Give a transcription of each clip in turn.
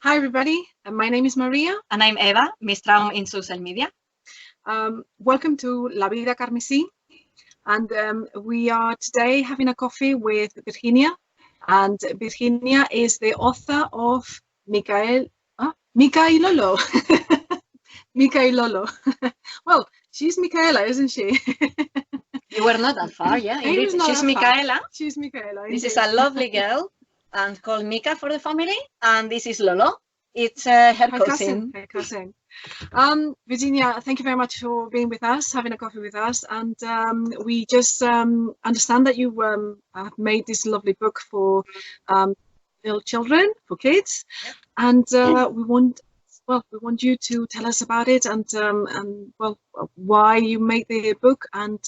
Hi, everybody. My name is Maria. And I'm Eva, Miss Traum in social media. Welcome to La Vida Carmesí. And we are today having a coffee with Virginia. And Virginia is the author of Mika y Lolo. Mika y Lolo. Well, she's Micaela, isn't she? You were not that far, yeah. Indeed. She's Micaela. She's Micaela. This is a lovely girl and called Mika for the family. And this is Lolo. It's her cousin. Her cousin. Virginia, thank you very much for being with us, having a coffee with us. And we just understand that you have made this lovely book for little children, for kids. Yep. And we want you to tell us about it and why you made the book and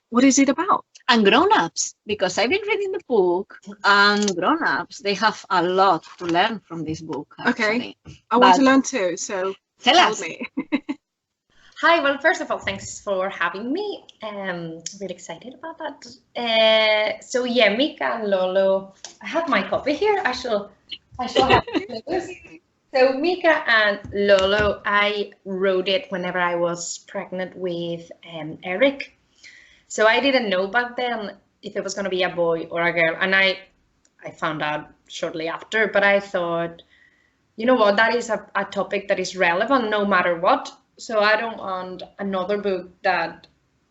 what is it about? And grown-ups, because I've been reading the book, and grown-ups, they have a lot to learn from this book, actually. Okay, I want to learn too, so tell me. Hi, well, first of all, thanks for having me. Really excited about that. So yeah, Mika and Lolo, I have my copy here. I shall have this. So Mika and Lolo, I wrote it whenever I was pregnant with Eric. So I didn't know back then if it was going to be a boy or a girl, and I found out shortly after, but I thought, you know what, that is a topic that is relevant no matter what. So I don't want another book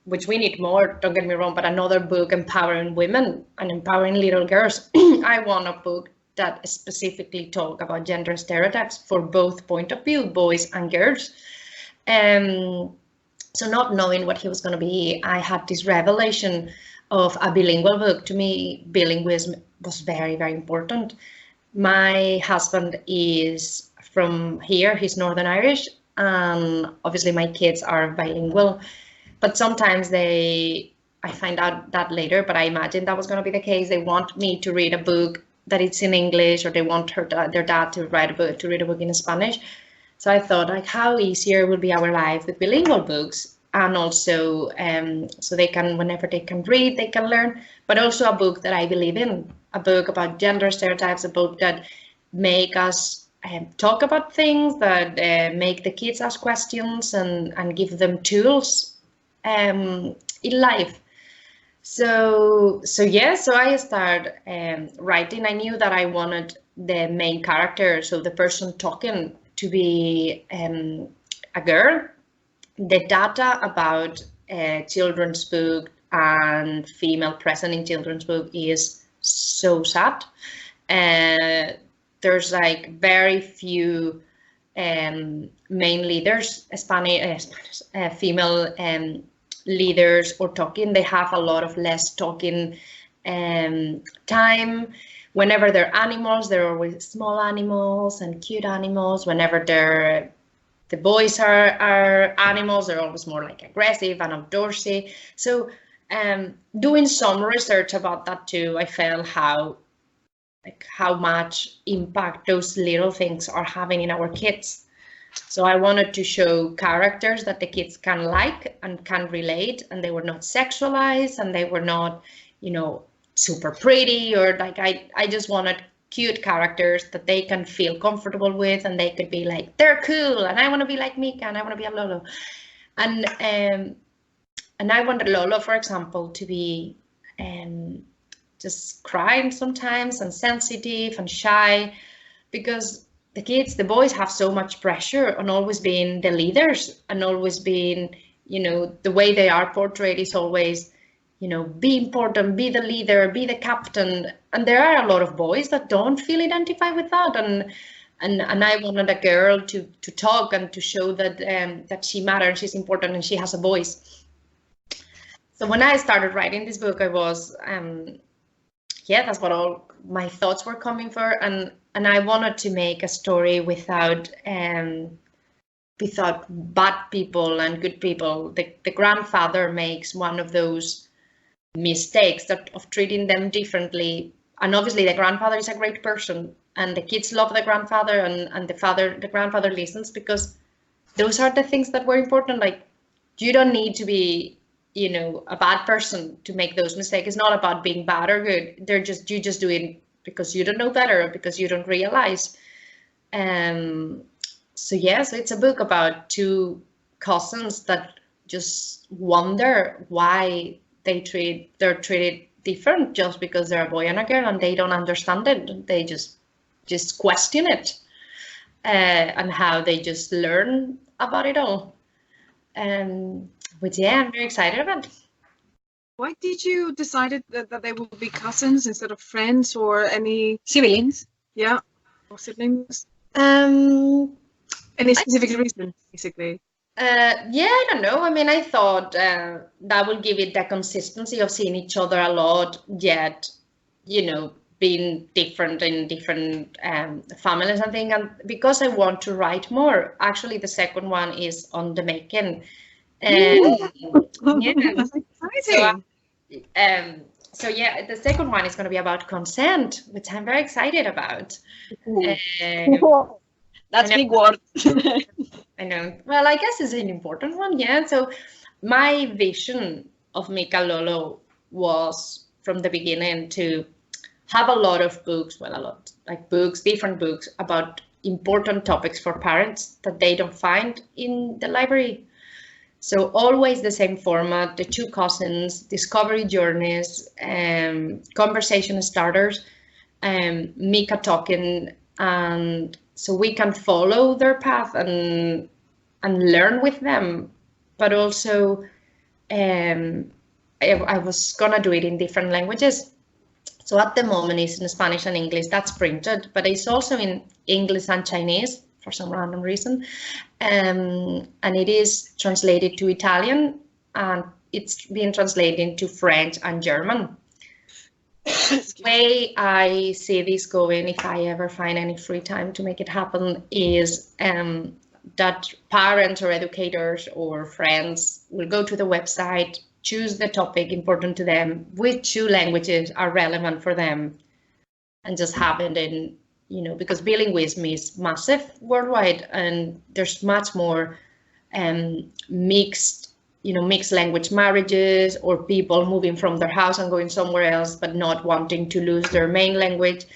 which we need more, don't get me wrong, but another book empowering women and empowering little girls. I want a book that specifically talk about gender stereotypes for both point of view, boys and girls. So not knowing what he was going to be, I had this revelation of a bilingual book. To me, bilingualism was very, very important. My husband is from here, he's Northern Irish, and obviously my kids are bilingual, but sometimes I find out that later, but I imagine that was going to be the case. They want me to read a book that it's in English, or they want their dad to read a book in Spanish. So I thought, like, how easier will be our life with bilingual books, and also so they can, whenever they can read, they can learn, but also a book that I believe in, a book about gender stereotypes, a book that make us talk about things, that make the kids ask questions and give them tools in life. So I started writing. I knew that I wanted the main character, so the person talking, to be a girl. The data about children's book and female present in children's book is so sad. There's like very few main leaders, Spanish female leaders or talking. They have a lot of less talking time. Whenever they're animals, they're always small animals and cute animals. Whenever the boys are animals, they're always more like aggressive and outdoorsy. So doing some research about that too, I felt how much impact those little things are having in our kids. So I wanted to show characters that the kids can like and can relate, and they were not sexualized, and they were not, super pretty, or like I just wanted cute characters that they can feel comfortable with, and they could be like, they're cool, and I want to be like Mika, and I want to be a Lolo. And I wanted Lolo, for example, to be just crying sometimes and sensitive and shy, because the boys have so much pressure on always being the leaders and always being, the way they are portrayed is always, be important, be the leader, be the captain. And there are a lot of boys that don't feel identified with that. And I wanted a girl to talk and to show that that she matters, she's important, and she has a voice. So when I started writing this book, I was, that's what all my thoughts were coming for. And I wanted to make a story without bad people and good people. The grandfather makes one of those mistakes of treating them differently, and obviously the grandfather is a great person, and the kids love the grandfather, and the grandfather listens, because those are the things that were important. Like, you don't need to be a bad person to make those mistakes. It's not about being bad or good. You just do it because you don't know better, or because you don't realize. So it's a book about two cousins that just wonder why they're treated different just because they're a boy and a girl, and they don't understand it. They just question it, and how they just learn about it all. Which I'm very excited about. Why did you decide that they would be cousins instead of friends or any siblings? Yeah, or siblings. Any specific reason, basically? I don't know. I mean, I thought that would give it the consistency of seeing each other a lot, yet, being different in different families and things. And because I want to write more, actually, the second one is on the making. That's exciting. The second one is going to be about consent, which I'm very excited about. That's a big word. I know. Well, I guess it's an important one, yeah. So my vision of Mika and Lolo was from the beginning to have a lot of books, different books about important topics for parents that they don't find in the library. So always the same format, the two cousins, discovery journeys, conversation starters, Mika talking, and so we can follow their path and learn with them. But also, I was gonna do it in different languages. So at the moment it's in Spanish and English, that's printed, but it's also in English and Chinese for some random reason. And it is translated to Italian, and it's being translated into French and German. The way I see this going, if I ever find any free time to make it happen, is that parents or educators or friends will go to the website, choose the topic important to them, which two languages are relevant for them, and just have it in, because bilingualism is massive worldwide, and there's much more mixed language marriages, or people moving from their house and going somewhere else, but not wanting to lose their main language.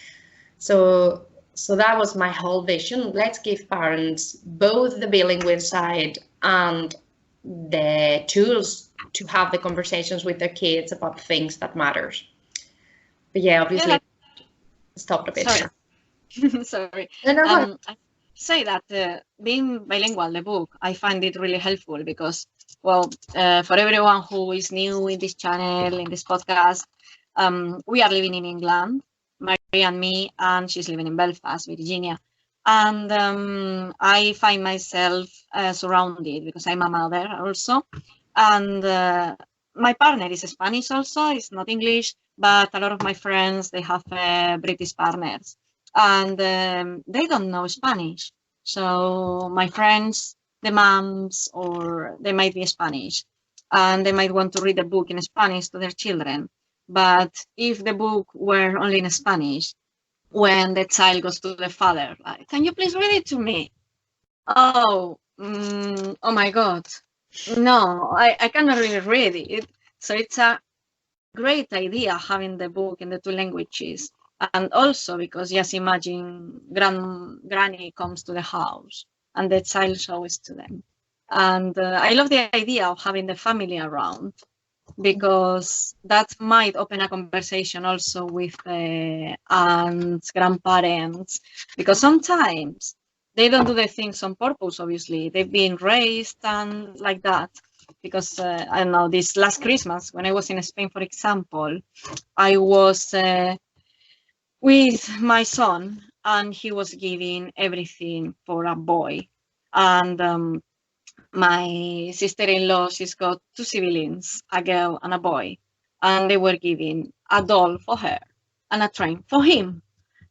So that was my whole vision. Let's give parents both the bilingual side and the tools to have the conversations with their kids about things that matters. But obviously, stopped a bit. Sorry. Sorry. I say that being bilingual, the book, I find it really helpful because, for everyone who is new in this channel, in this podcast, we are living in England, Mary and me, and she's living in Belfast, Virginia. And I find myself surrounded because I'm a mother also. And my partner is Spanish also, it's not English, but a lot of my friends, they have British partners. And they don't know Spanish. So my friends, the moms, or they might be Spanish, and they might want to read a book in Spanish to their children. But if the book were only in Spanish, when the child goes to the father, like, can you please read it to me? Oh my God. No, I cannot really read it. So it's a great idea having the book in the two languages. And also because just imagine granny comes to the house and the child shows to them. And I love the idea of having the family around, because that might open a conversation also with aunts, grandparents, because sometimes they don't do the things on purpose, obviously. They've been raised and like that. Because I don't know, this last Christmas, when I was in Spain, for example, I was with my son, and he was giving everything for a boy. And my sister-in-law, she's got two siblings, a girl and a boy, and they were giving a doll for her and a train for him.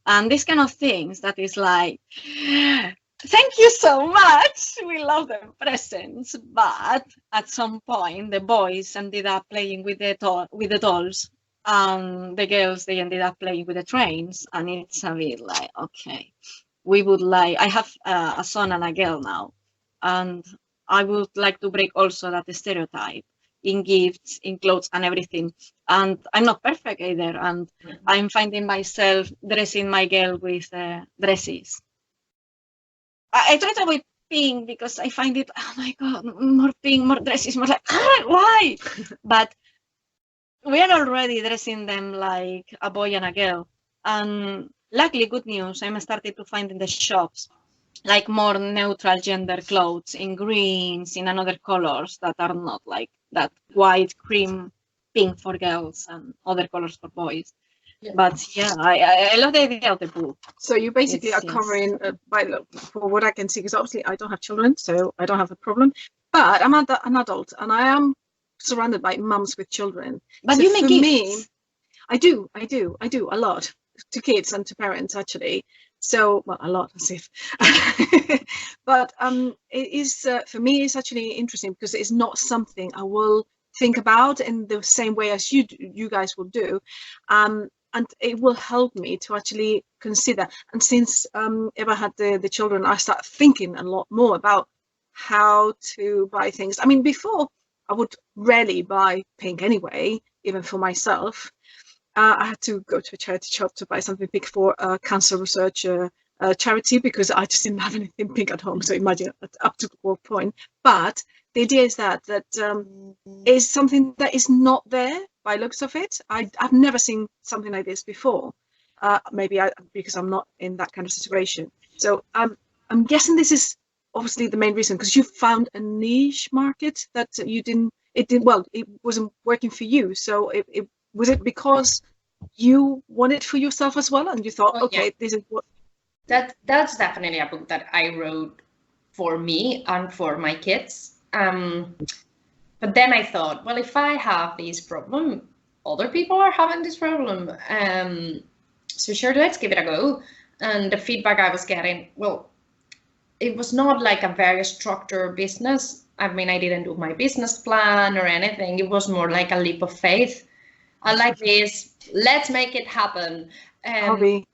And these kind of things that is like, thank you so much, we love the presents. But at some point, the boys ended up playing with the dolls, and the girls, they ended up playing with the trains. And it's a bit like, okay, I have a son and a girl now, and I would like to break also that stereotype in gifts, in clothes and everything. And I'm not perfect either, and I'm finding myself dressing my girl with dresses. I try to avoid pink because I find it, oh my God, more pink, more dresses, more like, why? But we are already dressing them like a boy and a girl. And luckily, good news, I'm starting to find in the shops like more neutral gender clothes in greens, in another colors that are not like that white, cream, pink for girls and other colors for boys. Yeah. But yeah, I love the idea of the book. So you basically are covering, for what I can see, because obviously I don't have children, so I don't have a problem. But I'm an adult, and I am surrounded by mums with children. But so you make for gifts. Me, I do a lot to kids and to parents actually. So, well, a lot as if. But it is for me. It's actually interesting because it's not something I will think about in the same way as you guys will do. And it will help me to actually consider. And since Eva had the children, I started thinking a lot more about how to buy things. I mean, before I would rarely buy pink anyway, even for myself. I had to go to a charity shop to buy something pink for a cancer research charity because I just didn't have anything pink at home. So imagine up to what point. But the idea is that is something that is not there by looks of it. I've never seen something like this before. Maybe because I'm not in that kind of situation. So I'm guessing this is obviously the main reason, because you found a niche market that it wasn't working for you. So was it because you want it for yourself as well, and you thought, okay, yeah, this is what. That's definitely a book that I wrote for me and for my kids. But then I thought, well, if I have this problem, other people are having this problem. So sure, let's give it a go. And the feedback I was getting, well, it was not like a very structured business. I mean, I didn't do my business plan or anything. It was more like a leap of faith. I like this. Let's make it happen. Hobby.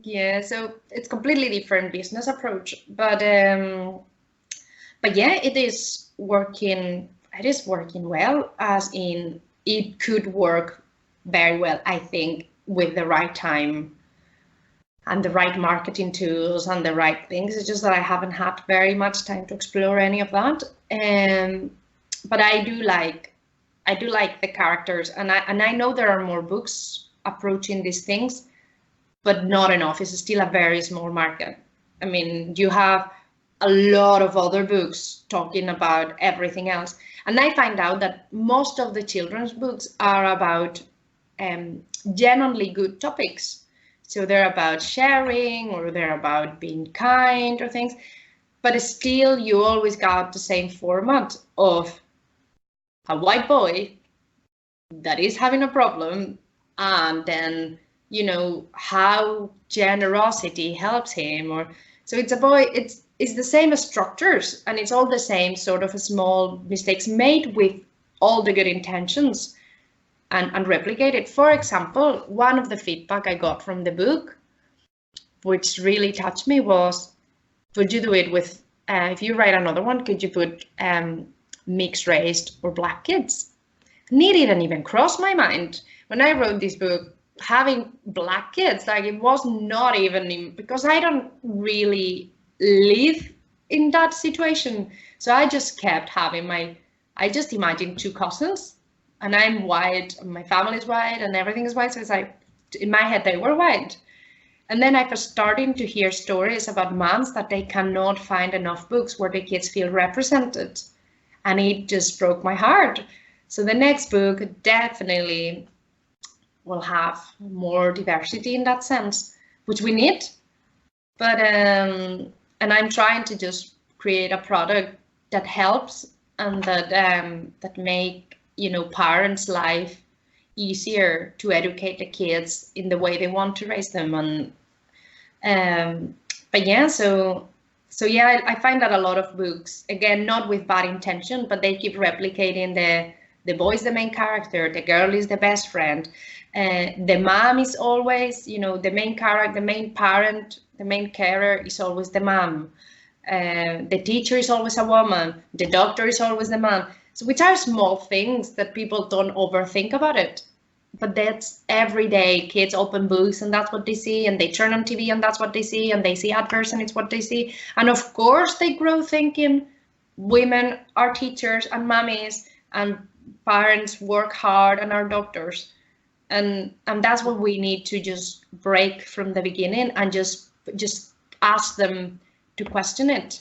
Yeah, so it's completely different business approach. But yeah, it is working. It is working well, as in it could work very well, I think, with the right time and the right marketing tools and the right things. It's just that I haven't had very much time to explore any of that. But I do like the characters, and I know there are more books approaching these things, but not enough. It's still a very small market. I mean, you have a lot of other books talking about everything else. And I find out that most of the children's books are about genuinely good topics. So they're about sharing, or they're about being kind or things, but still you always got the same format of a white boy that is having a problem, and then, you know, how generosity helps him. Or so it's a boy, it's the same structures, and it's all the same sort of small mistakes made with all the good intentions and replicated. For example, one of the feedback I got from the book, which really touched me, was, would you do it with, if you write another one, could you put mixed race or black kids? And it didn't even cross my mind when I wrote this book, having black kids. Like, it was not even because I don't really live in that situation. So I just kept having I just imagined two cousins, and I'm white, and my family is white, and everything is white. So it's like, in my head, they were white. And then I was starting to hear stories about moms that they cannot find enough books where the kids feel represented. And it just broke my heart. So the next book definitely will have more diversity in that sense, which we need. But, and I'm trying to just create a product that helps, and that make, you know, parents' life easier to educate the kids in the way they want to raise them. And but yeah, so yeah, I find that a lot of books, again, not with bad intention, but they keep replicating the boy is the main character, the girl is the best friend, the mom is always, you know, the main character, the main parent, the main carer is always the mom. The teacher is always a woman, the doctor is always the man. So which are small things that people don't overthink about it. but that's every day. Kids open books and that's what they see, and they turn on TV and that's what they see, and they see adverts and it's what they see. And of course they grow thinking women are teachers and mummies and parents work hard and are doctors. And that's what we need to just break from the beginning and just ask them to question it.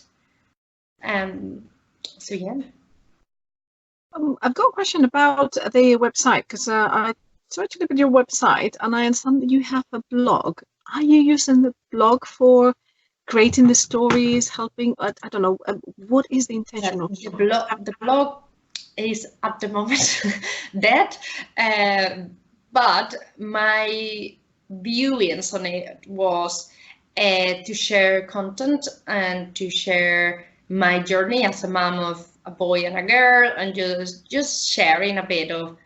So yeah. I've got a question about the website, because I tried to look at your website and I understand that you have a blog. Are you using the blog for creating the stories, helping? I don't know. What is the intention of the blog? Is at the moment dead, but my viewings on it was to share content and to share my journey as a mom of a boy and a girl, and just sharing a bit of,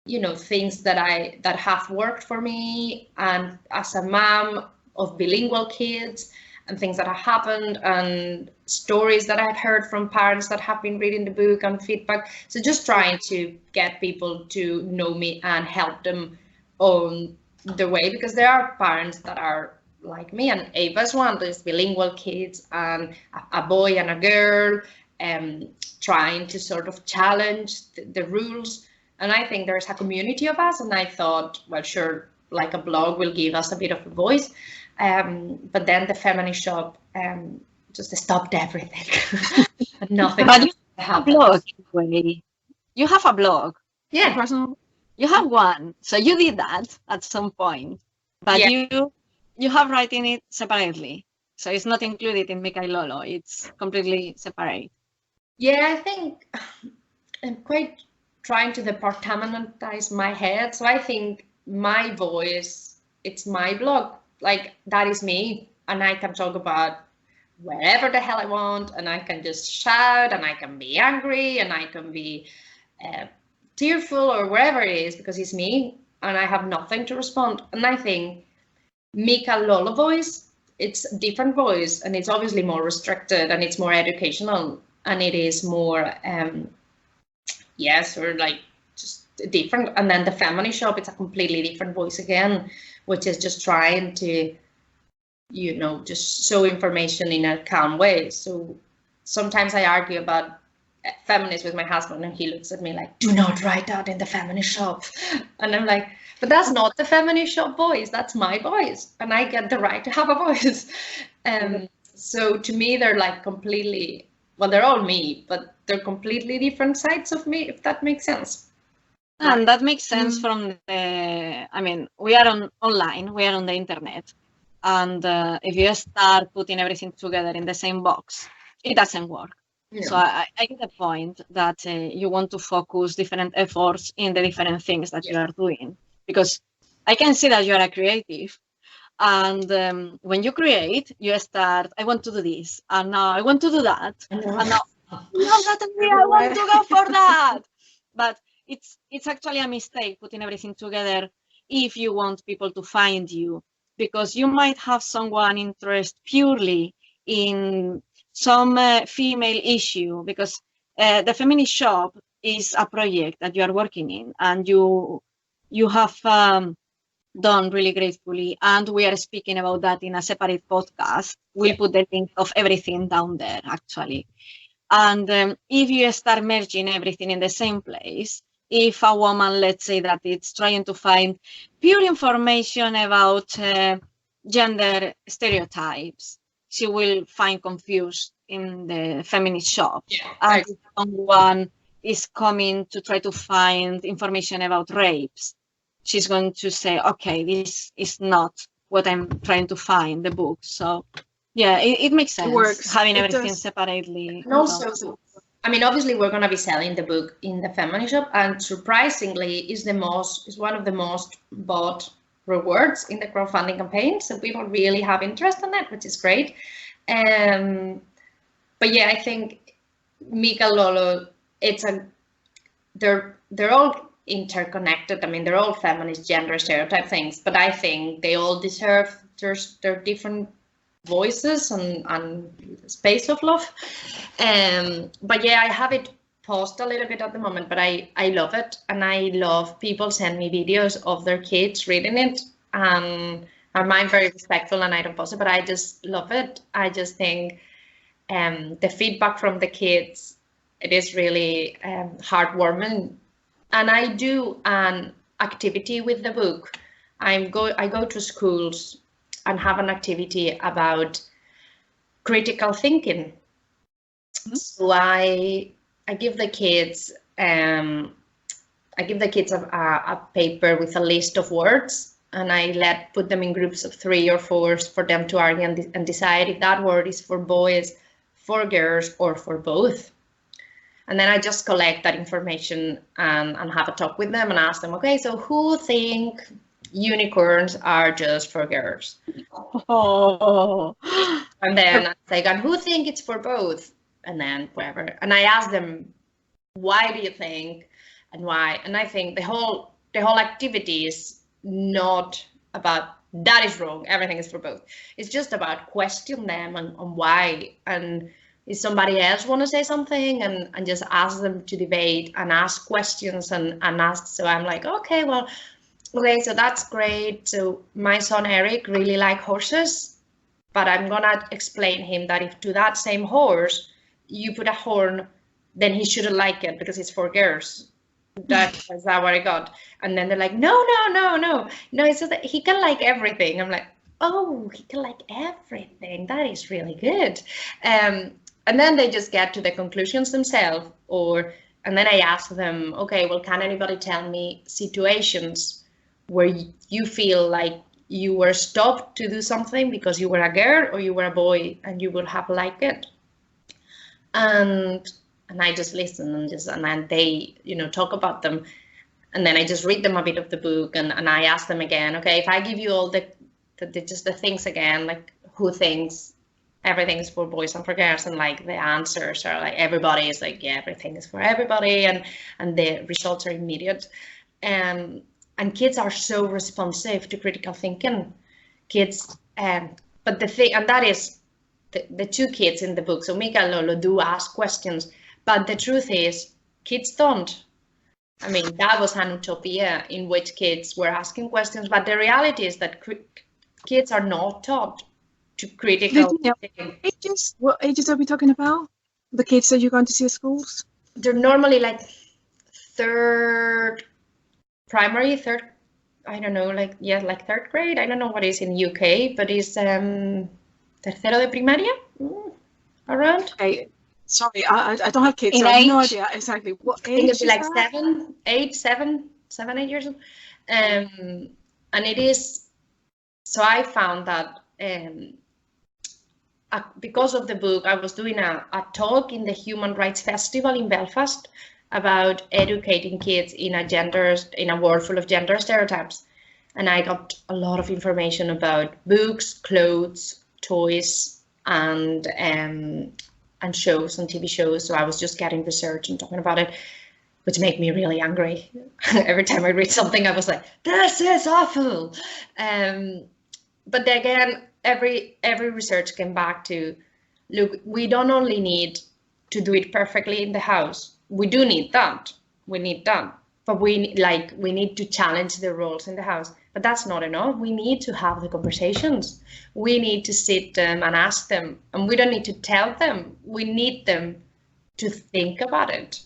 you know, things that have worked for me, and as a mom of bilingual kids, and things that have happened, and stories that I've heard from parents that have been reading the book and feedback. So just trying to get people to know me and help them on their way, because there are parents that are like me, and Ava's one. There's bilingual kids and a boy and a girl, trying to sort of challenge the rules. And I think there's a community of us, and I thought, well, sure, like a blog will give us a bit of a voice. But then the feminist shop just stopped everything. Nothing. But you have a blog. You have a blog. Yeah. You have one. So you did that at some point. But yeah, you have writing it separately. So it's not included in Mika and Lolo. It's completely separate. Yeah, I think I'm quite trying to departmentalize my head. So I think my voice, it's my blog. Like, that is me, and I can talk about whatever the hell I want, and I can just shout, and I can be angry, and I can be tearful, or wherever it is, because it's me, and I have nothing to respond. And I think Mika and Lolo voice, it's a different voice, and it's obviously more restricted, and it's more educational, and it is more, sort of like just different. And then the feminist shop, it's a completely different voice again, which is just trying to, you know, just show information in a calm way. So sometimes I argue about feminists with my husband, and he looks at me like, do not write that in the feminist shop. And I'm like, but that's not the feminist shop voice, that's my voice, and I get the right to have a voice. So to me, they're like completely, well, they're all me, but they're completely different sides of me, if that makes sense. And that makes sense from the, I mean, we are online, we are on the internet. And if you start putting everything together in the same box, it doesn't work. Yeah. So I get the point that you want to focus different efforts in the different things that you are doing. Because I can see that you are a creative. And when you create, you start, I want to do this. And now I want to do that. And now, no, suddenly I want to go for that. But it's actually a mistake putting everything together if you want people to find you, because you might have someone interested purely in some female issue, because the feminist shop is a project that you are working in, and you have done really gratefully, and we are speaking about that in a separate podcast. We'll put the link of everything down there actually. And if you start merging everything in the same place, if a woman, let's say that it's trying to find pure information about gender stereotypes, she will find confused in the feminist shop. Yeah, and if someone is coming to try to find information about rapes, she's going to say, okay, this is not what I'm trying to find, the book. So yeah, it makes sense. It works. Having everything separately. And also, I mean, obviously we're going to be selling the book in the feminist shop, and surprisingly is one of the most bought rewards in the crowdfunding campaign. So people really have interest in it, which is great. But yeah, I think Mika and Lolo, they're all interconnected. I mean, they're all feminist gender stereotype things, but I think they all deserve their different voices and space of love. But yeah, I have it paused a little bit at the moment, but I love it, and I love people send me videos of their kids reading it, and I'm very respectful and I don't post it, but I just love it. I just think the feedback from the kids, it is really heartwarming. And I do an activity with the book. I go to schools and have an activity about critical thinking. So I give the kids a paper with a list of words, and I put them in groups of 3 or 4 for them to argue and decide if that word is for boys, for girls, or for both. And then I just collect that information and have a talk with them and ask them, okay, so who think unicorns are just for girls? Oh. And then I say, and who think it's for both? And then whatever. And I ask them, why do you think, and why? And I think the whole activity is not about that is wrong, everything is for both. It's just about question them on why. And if somebody else want to say something, and just ask them to debate and ask questions and ask. So I'm like, okay, well, okay, so that's great. So my son Eric really like horses, but I'm gonna explain him that if to that same horse you put a horn, then he shouldn't like it because it's for girls. That's that what I got. And then they're like, no, it's just that he can like everything. I'm like, oh, he can like everything. That is really good. And then they just get to the conclusions themselves, and then I ask them, okay, well, can anybody tell me situations where you feel like you were stopped to do something because you were a girl or you were a boy and you would have liked it? And I just listen and then they, talk about them. And then I just read them a bit of the book, and I ask them again, okay, if I give you all the things again, like who thinks everything's for boys and for girls, and like the answers are like everybody is like, yeah, everything is for everybody, and the results are immediate. And kids are so responsive to critical thinking. Kids, but the thing, and that is the 2 kids in the book, so Mika and Lolo do ask questions, but the truth is kids don't. I mean, that was an utopia in which kids were asking questions, but the reality is that kids are not taught to critical thinking. What ages are we talking about? The kids that you're going to see at schools? They're normally like primary, I don't know, like 3rd grade. I don't know what is in UK, but it's tercero de primaria, around. Okay. Sorry, I don't have kids, so I have no idea exactly what age. I think it'd be like 7, 8 years old. And it is, so I found that because of the book, I was doing a talk in the Human Rights Festival in Belfast about educating kids in a world full of gender stereotypes. And I got a lot of information about books, clothes, toys, and shows and TV shows. So I was just getting research and talking about it, which made me really angry. Every time I read something, I was like, this is awful. But again, every research came back to, look, we don't only need to do it perfectly in the house. We do need that. We need that. But we need to challenge the roles in the house. But that's not enough. We need to have the conversations. We need to sit them and ask them. And we don't need to tell them. We need them to think about it.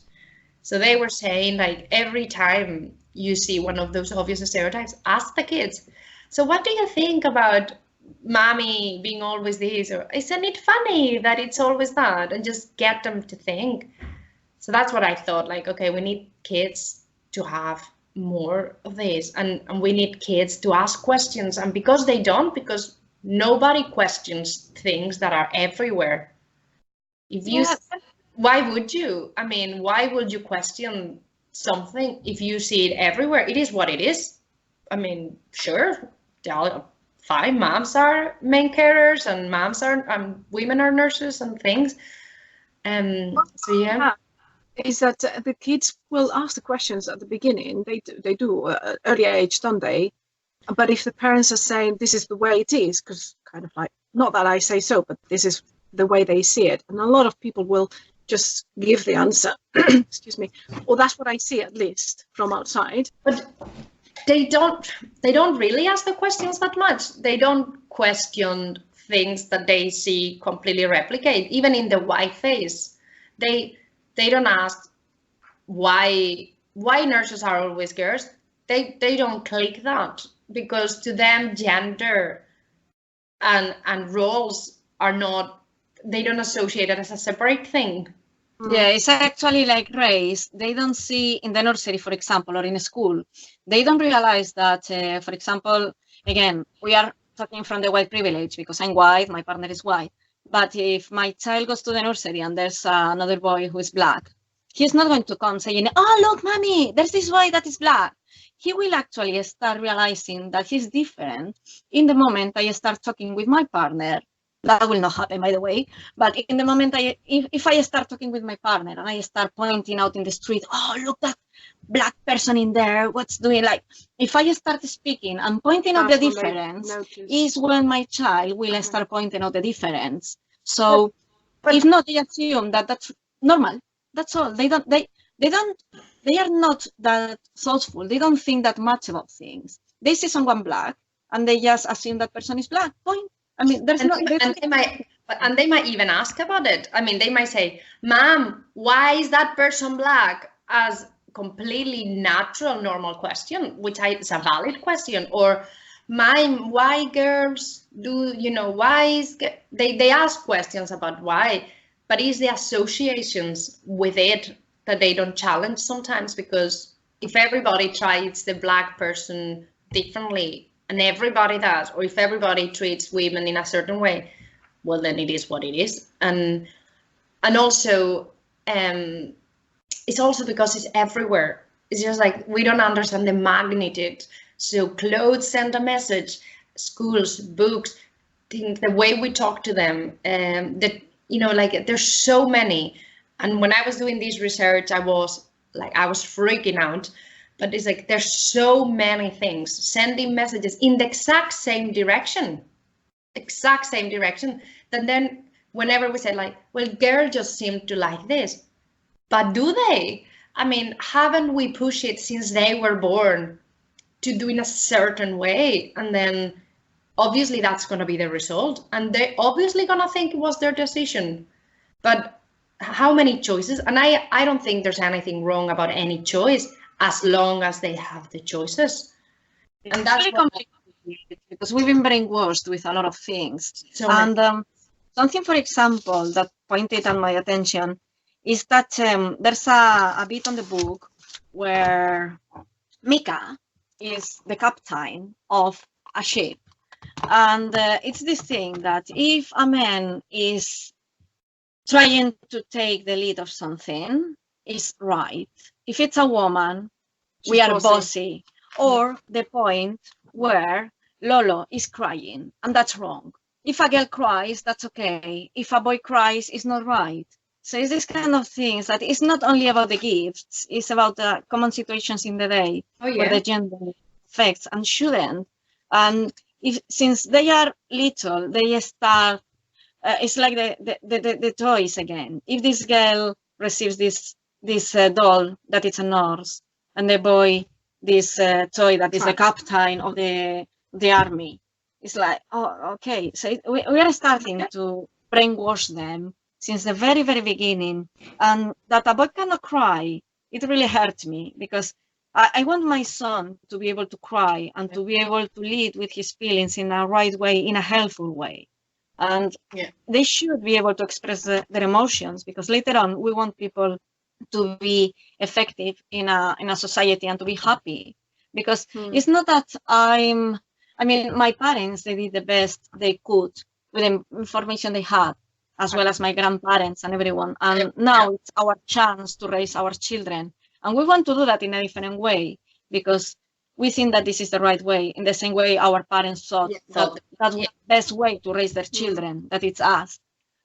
So they were saying, like, every time you see one of those obvious stereotypes, ask the kids. So what do you think about mommy being always this? Or isn't it funny that it's always that? And just get them to think. So that's what I thought, like, okay, we need kids to have more of this, and we need kids to ask questions, and because nobody questions things that are everywhere. Why would you? I mean, why would you question something if you see it everywhere? It is what it is. I mean, sure, fine, moms are main carers, and women are nurses and things. So yeah. Is that the kids will ask the questions at the beginning. They do earlier age, don't they? But if the parents are saying this is the way it is, because kind of like, not that I say so, but this is the way they see it, and a lot of people will just give the answer. Excuse me. Or that's what I see, at least from outside. But they don't really ask the questions that much. They don't question things that they see completely replicate. Even in the white face, they don't ask why nurses are always girls. They don't click that, because to them gender and roles are not, they don't associate it as a separate thing. Yeah, it's actually like race. They don't see in the nursery, for example, or in a school, they don't realize that, for example, again, we are talking from the white privilege because I'm white, my partner is white. But if my child goes to the nursery and there's another boy who is black, he's not going to come saying, oh, look, mommy, there's this boy that is black. He will actually start realizing that he's different in the moment I start talking with my partner. That will not happen, by the way. But in the moment if I start talking with my partner and I start pointing out in the street, oh, look, that black person in there, what's doing? Like, if I start speaking and pointing out the difference, is when my child will start pointing out the difference. So, but if not, they assume that that's normal. That's all. They are not that thoughtful. They don't think that much about things. They see someone black and they just assume that person is black. Point. I mean, there's and they might even ask about it. I mean, they might say, "Mom, why is that person black?" As completely natural, normal question, which is a valid question. Or, "Mom, why girls do, why is..." They ask questions about why, but it's the associations with it that they don't challenge sometimes, because if everybody tries the black person differently, and everybody does, or if everybody treats women in a certain way, well, then it is what it is. And also, it's also because it's everywhere. It's just like we don't understand the magnitude. So clothes send a message, schools, books, the way we talk to them, like there's so many. And when I was doing this research, I was freaking out. But it's like there's so many things sending messages in the exact same direction, that then whenever we say like, well, girls just seem to like this, but do they? I mean, haven't we pushed it since they were born to do in a certain way? And then obviously that's going to be the result. And they're obviously going to think it was their decision. But how many choices? And I don't think there's anything wrong about any choice, as long as they have the choices. It's and that's very complicated because we've been brainwashed with a lot of things. Something, for example, that pointed at my attention is that there's a bit on the book where Mika is the captain of a ship. And it's this thing that if a man is trying to take the lead of something, is right. If it's a woman, we are bossy. Or the point where Lolo is crying, and that's wrong. If a girl cries, that's okay. If a boy cries, it's not right. So it's this kind of things that it's not only about the gifts, it's about the common situations in the day where the gender affects and shouldn't. And since they are little, they start, it's like the toys again. If this girl receives this doll that is a nurse, and the boy this toy that is the captain of the army, it's like, oh, okay. So we are starting to brainwash them since the very, very beginning. And that a boy cannot cry, it really hurt me, because I want my son to be able to cry and to be able to lead with his feelings in a right way, in a helpful way. And they should be able to express their emotions, because later on we want people to be effective in a society and to be happy. Because it's not that my parents, they did the best they could with the information they had, as well as my grandparents and everyone. And now it's our chance to raise our children. And we want to do that in a different way, because we think that this is the right way, in the same way our parents thought that was the best way to raise their children, that it's us.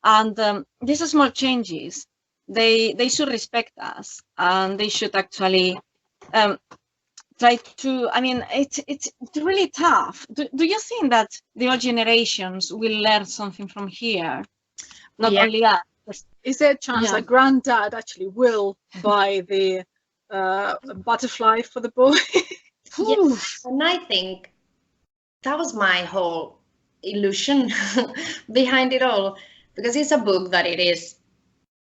And these small changes, they should respect us, and they should actually try to, it's really tough. Do you think that the old generations will learn something from here? Not only us, Is there a chance that granddad actually will buy the butterfly for the boy? Yes, and I think that was my whole illusion behind it all, because it's a book that it is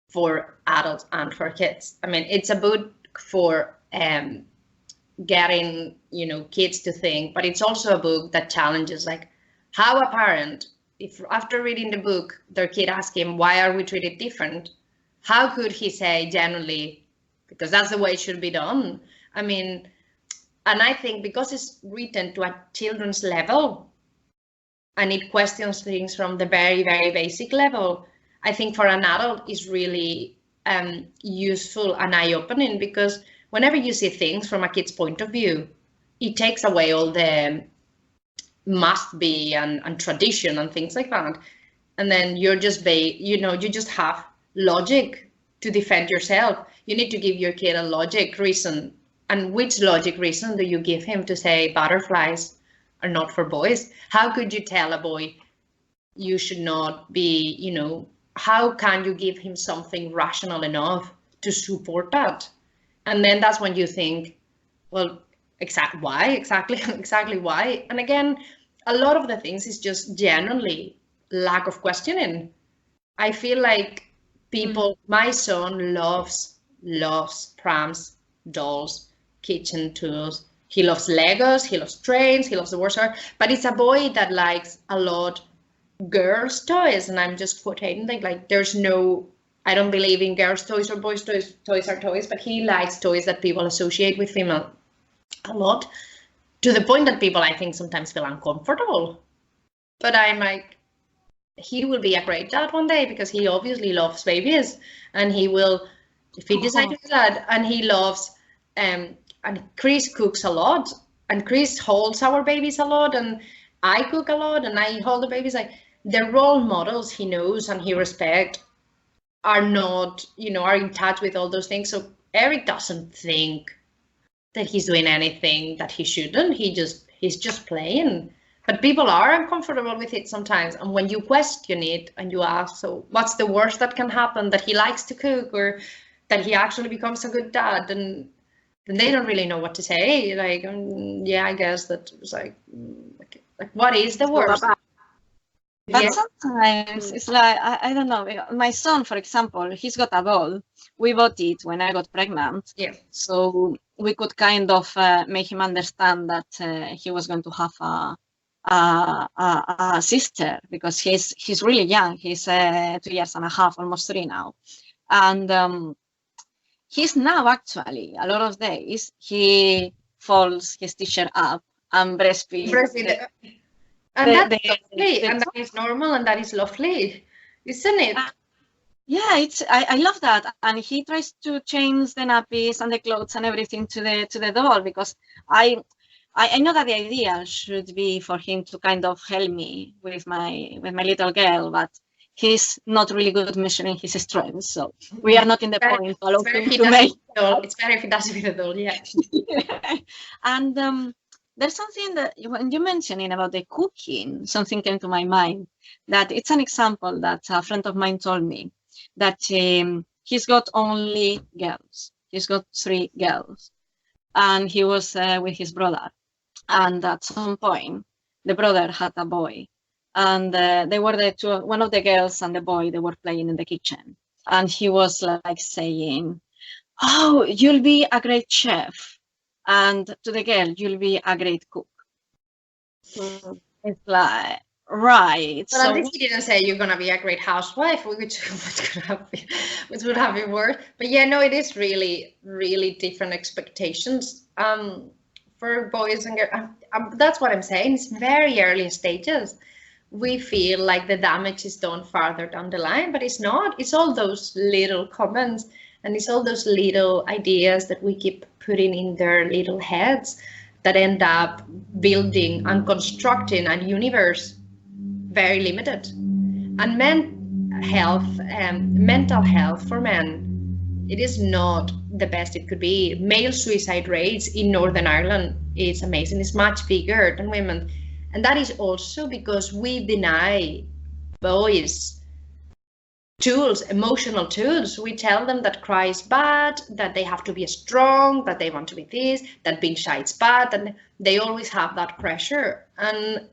for adults and for kids. I mean, it's a book for getting, you know, kids to think, but it's also a book that challenges, like, how a parent, if after reading the book their kid asks him, why are we treated different, how could he say genuinely, because that's the way it should be done? I mean, and I think because it's written to a children's level and it questions things from the very, very basic level, I think for an adult is really useful and eye-opening, because whenever you see things from a kid's point of view, it takes away all the must be and tradition and things like that. And then you're just, you know, you just have logic to defend yourself. You need to give your kid a logic reason. And which logic reason do you give him to say butterflies are not for boys? How could you tell a boy you should not be, you know, how can you give him something rational enough to support that? And then that's when you think, well, exactly why? And again, a lot of the things is just genuinely lack of questioning. I feel like people, my son loves prams, dolls, kitchen tools. He loves Legos, he loves trains, he loves the Warsaw, but it's a boy that likes a lot girls' toys, and I'm just quoting, like there's no, I don't believe in girls' toys or boys' toys. Toys are toys, but he likes toys that people associate with him a lot, to the point that people, I think, sometimes feel uncomfortable. But I'm like, he will be a great dad one day, because he obviously loves babies, and he will, if he decides to do that, and he loves, and Chris cooks a lot, and Chris holds our babies a lot, and I cook a lot, and I hold the babies. Like, the role models he knows and he respects are not, you know, are in touch with all those things. So Eric doesn't think that he's doing anything that he shouldn't. He's just playing. But people are uncomfortable with it sometimes. And when you question it and you ask, so what's the worst that can happen? That he likes to cook, or that he actually becomes a good dad? And then they don't really know what to say. Like, yeah, I guess that was like what is the worst? But sometimes it's like, I don't know, my son, for example, he's got a doll. We bought it when I got pregnant. Yeah. So we could kind of make him understand that he was going to have a sister, because he's really young. He's 2.5 years, almost 3 now. And he's now actually, a lot of days, he folds his t-shirt up and breastfeed. And that's lovely, and that is normal, and that is lovely, isn't it? Yeah, I love that. And he tries to change the nappies and the clothes and everything to the doll, because I know that the idea should be for him to kind of help me with my little girl, but he's not really good measuring his strengths, so we are not in the point to allow him to make. It's better if he does it with a doll, yeah. Yeah. And there's something that when you mentioning about the cooking, something came to my mind, that it's an example that a friend of mine told me, that he's got only girls. He's got 3 girls, and he was with his brother. And at some point, the brother had a boy, and they were the two, one of the girls and the boy, they were playing in the kitchen. And he was like saying, "Oh, you'll be a great chef." And to the girl, "You'll be a great cook." It's like, right. But at least he didn't say you're gonna be a great housewife, which would have been worse. But yeah, no, it is really, really different expectations for boys and girls. That's what I'm saying. It's very early stages. We feel like the damage is done farther down the line, but it's not. It's all those little comments, and it's all those little ideas that we keep putting in their little heads that end up building and constructing a universe very limited. And mental health for men, it is not the best it could be. Male suicide rates in Northern Ireland is amazing. It's much bigger than women. And that is also because we deny boys tools, emotional tools. We tell them that cry is bad, that they have to be strong, that they want to be this, that being shy is bad, and they always have that pressure. And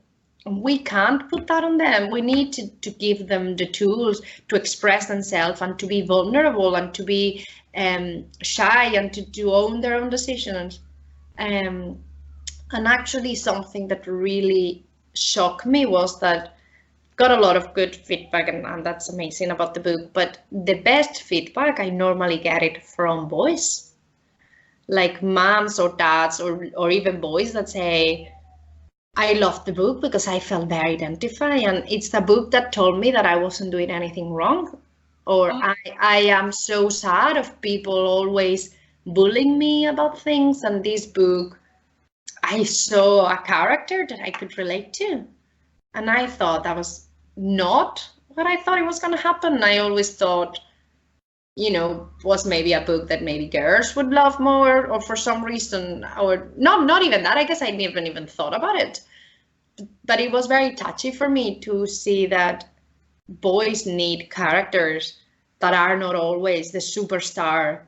we can't put that on them. We need to give them the tools to express themselves and to be vulnerable and to be shy and to own their own decisions. And actually something that really shocked me was that got a lot of good feedback, and that's amazing about the book, but the best feedback, I normally get it from boys, like moms or dads or even boys that say, I loved the book because I felt very identified, and it's the book that told me that I wasn't doing anything wrong, or I am so sad of people always bullying me about things, and this book, I saw a character that I could relate to. And I thought that was not what I thought it was going to happen. I always thought, was maybe a book that maybe girls would love more, or for some reason, or not even that. I guess I never even thought about it. But it was very touchy for me to see that boys need characters that are not always the superstar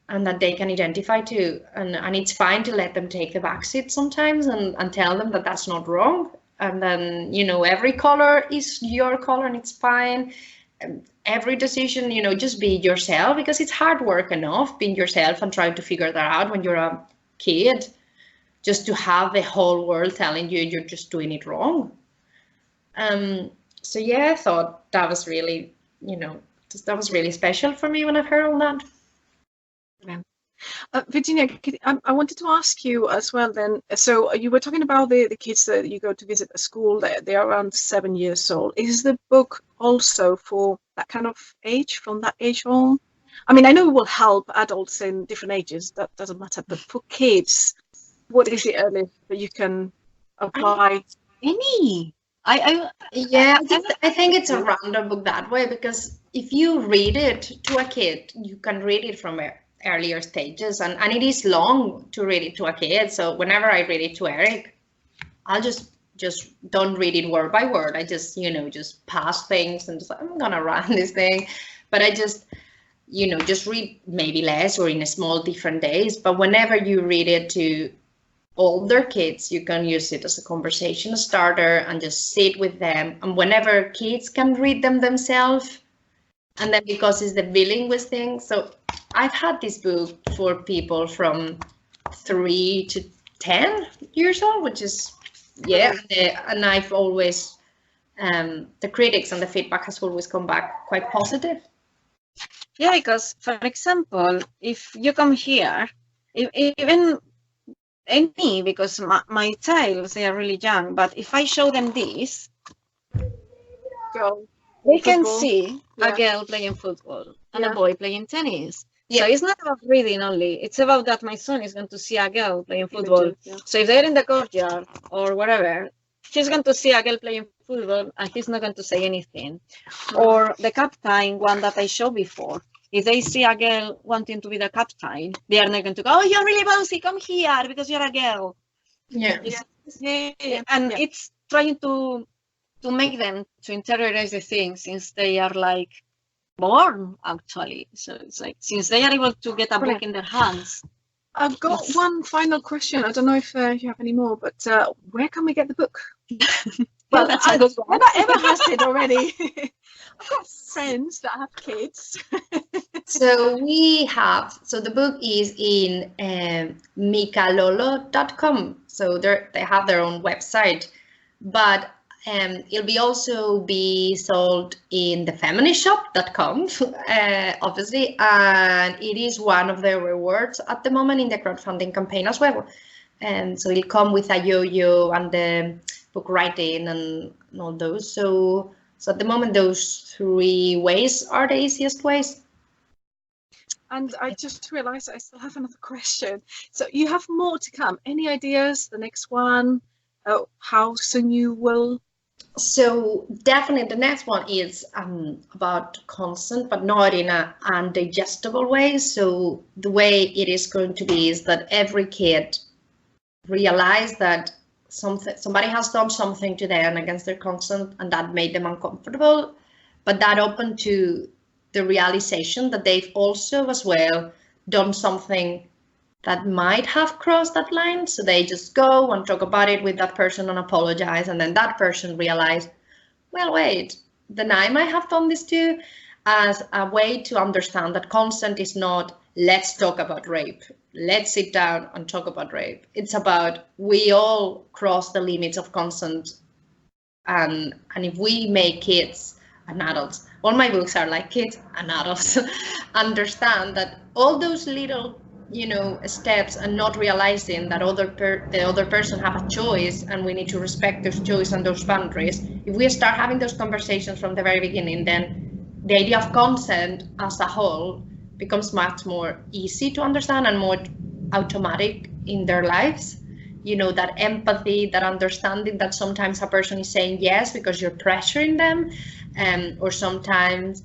and that they can identify to. And it's fine to let them take the backseat sometimes and tell them that that's not wrong. And then, every color is your color and it's fine. Every decision, just be yourself, because it's hard work enough being yourself and trying to figure that out when you're a kid, just to have the whole world telling you you're just doing it wrong. So yeah, I thought that was really, that was really special for me when I heard all that. Yeah. Virginia, I wanted to ask you as well then, so you were talking about the kids that you go to visit at school, they are around 7 years old. Is the book also for that kind of age, from that age on? I mean, I know it will help adults in different ages, that doesn't matter, but for kids, what is the earliest that you can apply? Any? I think it's a random book that way, because if you read it to a kid, you can read it from earlier stages, and it is long to read it to a kid. So whenever I read it to Eric, I'll just don't read it word by word. I just just pass things and just I'm gonna run this thing, but I just just read maybe less or in a small different days. But whenever you read it to older kids, you can use it as a conversation starter and just sit with them. And whenever kids can read them themselves, and then because it's the bilingual thing, so I've had this book for people from 3 to 10 years old, which is, and I've always, the critics and the feedback has always come back quite positive. Yeah, because for example, if you come here, even any, because my child, they are really young, but if I show them this, they can see a girl playing football and a boy playing tennis. Yeah. So it's not about reading only. It's about that my son is going to see a girl playing football. Yeah. So if they're in the courtyard or whatever, he's going to see a girl playing football and he's not going to say anything. Or the captain one that I showed before. If they see a girl wanting to be the captain, they are not going to go, oh, you're really bossy, come here because you're a girl. Yeah. And it's trying to make them to interiorize the thing since they are like born, actually. So it's like since they are able to get a book in their hands. I've got one final question. I don't know if you have any more, but where can we get the book? Well, that's a good one. Emma has it already. I've got friends that have kids. So the book is in MikaLolo.com. So they have their own website, but it'll also be sold in the feministshop.com, obviously, and it is one of the rewards at the moment in the crowdfunding campaign as well. And so it'll come with a yo-yo and the book writing and all those. So at the moment, those 3 ways are the easiest ways. And I just realized I still have another question. So you have more to come. Any ideas? The next one? How soon you will? So definitely the next one is about consent, but not in an undigestible way. So the way it is going to be is that every kid realize that somebody has done something to them against their consent and that made them uncomfortable, but that open to the realization that they've also as well done something that might have crossed that line. So they just go and talk about it with that person and apologize. And then that person realized, well, wait, then I might have done this too, as a way to understand that consent is not, let's talk about rape. Let's sit down and talk about rape. It's about, we all cross the limits of consent. And if we make kids and adults, all my books are like kids and adults, understand that all those little, you know, steps and not realizing that the other person have a choice and we need to respect those choice and those boundaries. If we start having those conversations from the very beginning, then the idea of consent as a whole becomes much more easy to understand and more automatic in their lives. You know, that empathy, that understanding that sometimes a person is saying yes because you're pressuring them, or sometimes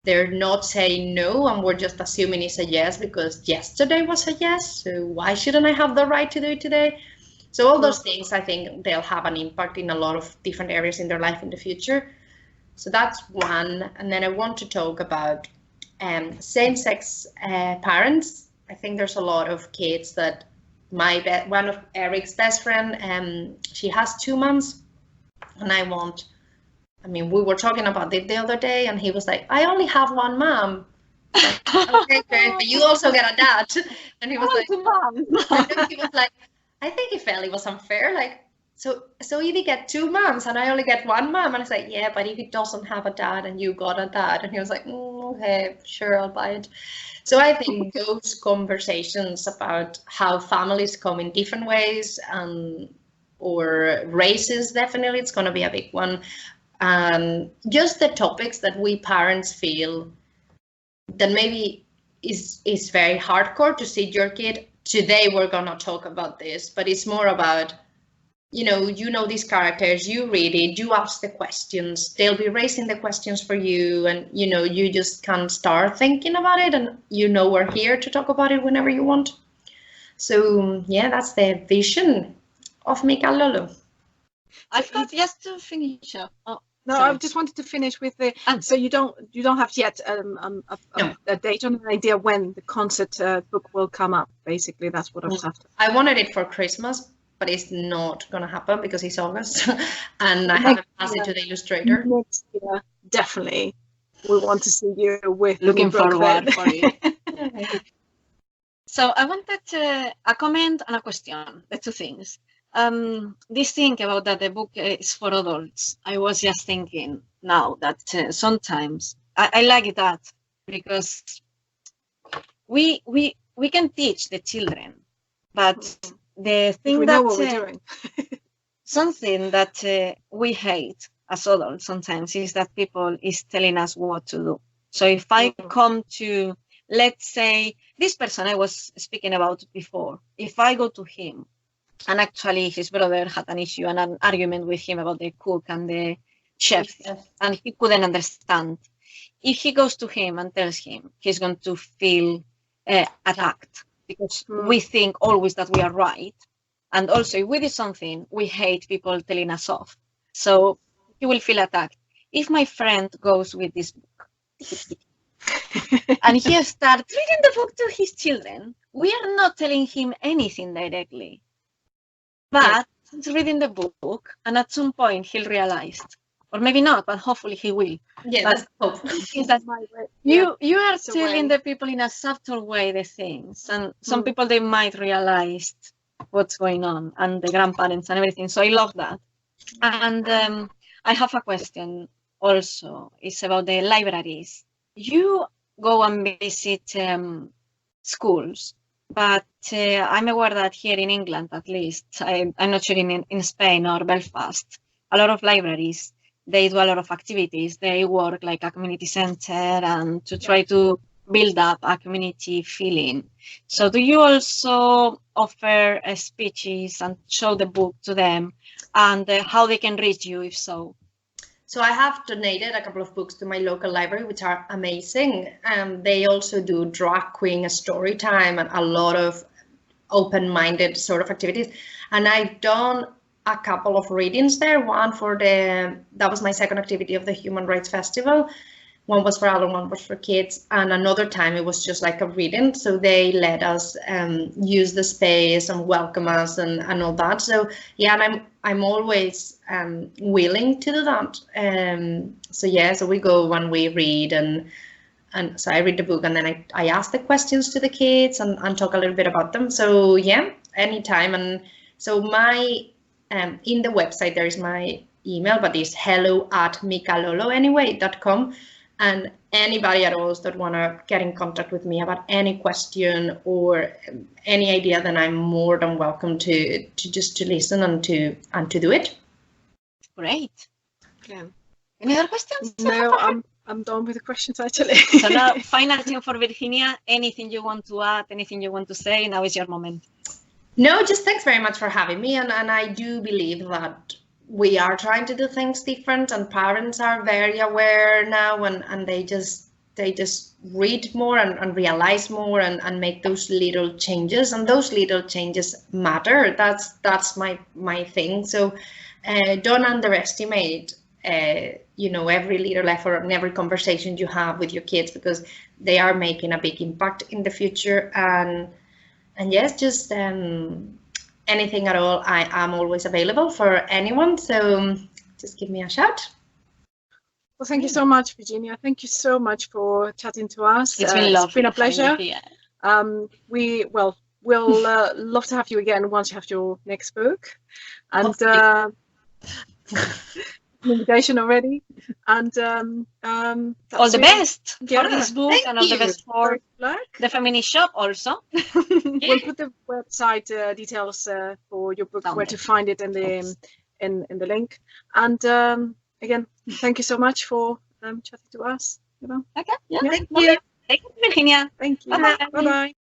they're not saying no and we're just assuming it's a yes because yesterday was a yes, so why shouldn't I have the right to do it today? So all those things, I think they'll have an impact in a lot of different areas in their life in the future. So that's one. And then I want to talk about same-sex parents. I think there's a lot of kids that one of Eric's best friend, she has 2 moms, and we were talking about it the other day, and he was like, I only have 1 mom. Like, okay, great, but you also get a dad. And he was like, I think he felt it was unfair. Like, so Evie get 2 moms and I only get 1 mom. And I was like, yeah, but if he doesn't have a dad and you got a dad. And he was like, okay, sure, I'll buy it. So I think those conversations about how families come in different ways, or races, definitely, it's going to be a big one. Just the topics that we parents feel that maybe is very hardcore to see your kid. Today we're going to talk about this, but it's more about, you know these characters, you read it, you ask the questions, they'll be raising the questions for you, and you just can start thinking about it, and we're here to talk about it whenever you want. So yeah, that's the vision of Mika and Lolo. I've got just to finish up. Oh, no, sorry. I just wanted to finish with the. So you don't have yet a date on an idea when the concert book will come up. Basically, that's what I was after. I wanted it for Christmas, but it's not gonna happen because it's August, and I haven't passed it to the illustrator. Next year, definitely, we want to see you with. Looking forward for it. So I wanted a comment and a question. The 2 things. This thing about that the book is for adults. I was just thinking now that sometimes I like that because we can teach the children, but the thing we that know what we're doing. something that we hate as adults sometimes is that people is telling us what to do. So if I come to, let's say, this person I was speaking about before, if I go to him, and actually his brother had an issue and an argument with him about the cook and the chef, and he couldn't understand. If he goes to him and tells him, he's going to feel attacked because we think always that we are right. And also, if we do something, we hate people telling us off. So he will feel attacked. If my friend goes with this book and he starts reading the book to his children, we are not telling him anything directly. But he's reading the book, and at some point he'll realize, or maybe not, but hopefully he will. Yeah, that's hope. Is that you are telling the people in a subtle way the things, and some people, they might realize what's going on, and the grandparents and everything. So I love that. And I have a question also. It's about the libraries. You go and visit schools. But I'm aware that here in England, at least, I'm not sure in Spain or Belfast, a lot of libraries, they do a lot of activities. They work like a community center and to try to build up a community feeling. So do you also offer speeches and show the book to them, and how they can reach you if so? So I have donated a couple of books to my local library, which are amazing. They also do drag queen story time and a lot of open-minded sort of activities. And I've done a couple of readings there. One for that was my second activity of the Human Rights Festival. One was for adults, one was for kids, and another time it was just like a reading. So they let us use the space and welcome us and all that. So yeah, and I'm always willing to do that. So yeah, so we go when we read, and so I read the book, and then I ask the questions to the kids and talk a little bit about them. So yeah, anytime. And so my in the website there is my email, but it's hello@mikaloloanyway.com. And anybody at all that want to get in contact with me about any question or any idea, then I'm more than welcome to listen and to do it. Great. Yeah. Any other questions? No, I'm done with the questions actually. So now, final thing for Virginia. Anything you want to add? Anything you want to say? Now is your moment. No, just thanks very much for having me. And I do believe that we are trying to do things different, and parents are very aware now, and they just read more and realize more and make those little changes, and those little changes matter. That's my thing. So don't underestimate every little effort and every conversation you have with your kids, because they are making a big impact in the future. And yes, just anything at all, I am always available for anyone, so just give me a shout. Well, thank you so much, Virginia. Thank you so much for chatting to us. It's been lovely. It's been a pleasure. We'll love to have you again once you have your next book, and invitation already. And all the best for this book. Thank and all the best for the feminist shop also. We'll put the website details for your book, where to find it in the link. And again, thank you so much for chatting to us. Okay. Yeah. Thank you. Thank you, Virginia. Thank you. Bye-bye. Bye-bye.